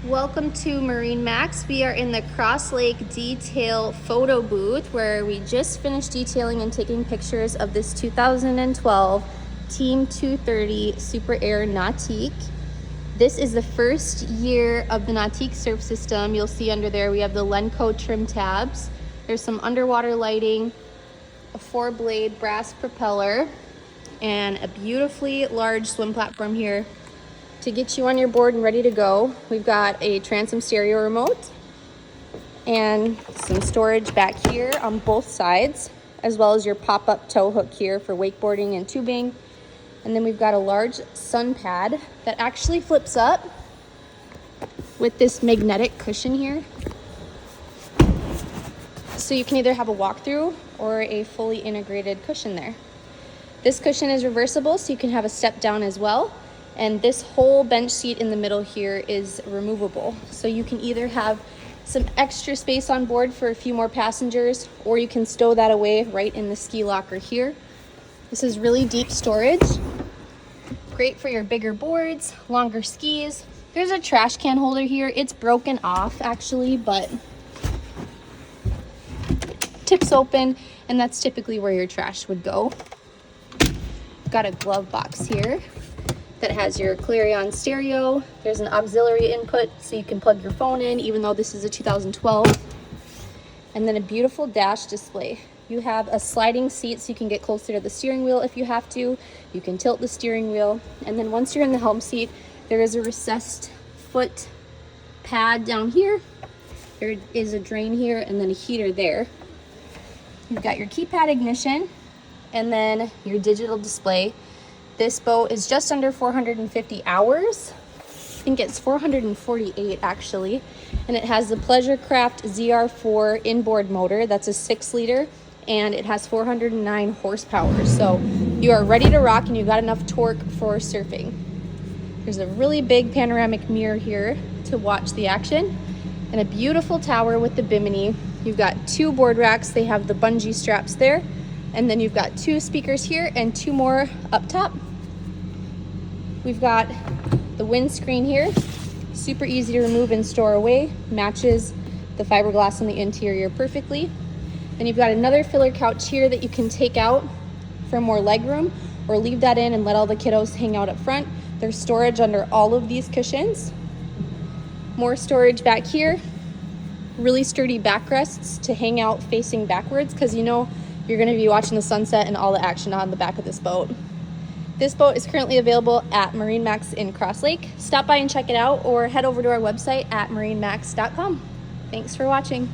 Welcome to MarineMax. We are in the Crosslake detail photo booth where we just finished detailing and taking pictures of this 2012 Team 230 Super Air Nautique. This is the first year of the Nautique Surf system. You'll see under there we have the Lenco trim tabs. There's some underwater lighting, a 4-blade brass propeller, and a beautifully large swim platform here to get you on your board and ready to go. We've got a transom stereo remote and some storage back here on both sides, as well as your pop-up tow hook here for wakeboarding and tubing. And then we've got a large sun pad that actually flips up with this magnetic cushion here. So you can either have a walkthrough or a fully integrated cushion there. This cushion is reversible, so you can have a step down as well. And this whole bench seat in the middle here is removable. So you can either have some extra space on board for a few more passengers, or you can stow that away right in the ski locker here. This is really deep storage. Great for your bigger boards, longer skis. There's a trash can holder here. It's broken off actually, but tips open, and that's typically where your trash would go. Got a glove box here that has your Clarion stereo. There's an auxiliary input so you can plug your phone in, even though this is a 2012. And then a beautiful dash display. You have a sliding seat so you can get closer to the steering wheel if you have to. You can tilt the steering wheel. And then once you're in the helm seat, there is a recessed foot pad down here. There is a drain here and then a heater there. You've got your keypad ignition and then your digital display. This boat is just under 450 hours. I think it's 448 actually. And it has the Pleasure Craft ZR4 inboard motor. That's a 6-liter, and it has 409 horsepower. So you are ready to rock and you've got enough torque for surfing. There's a really big panoramic mirror here to watch the action, and a beautiful tower with the bimini. You've got 2 board racks. They have the bungee straps there. And then you've got 2 speakers here and 2 more up top. We've got the windscreen here, super easy to remove and store away, matches the fiberglass on the interior perfectly. Then you've got another filler couch here that you can take out for more legroom, or leave that in and let all the kiddos hang out up front. There's storage under all of these cushions. More storage back here. Really sturdy backrests to hang out facing backwards, because you know you're going to be watching the sunset and all the action on the back of this boat. This boat is currently available at MarineMax in Crosslake. Stop by and check it out, or head over to our website at marinemax.com. Thanks for watching.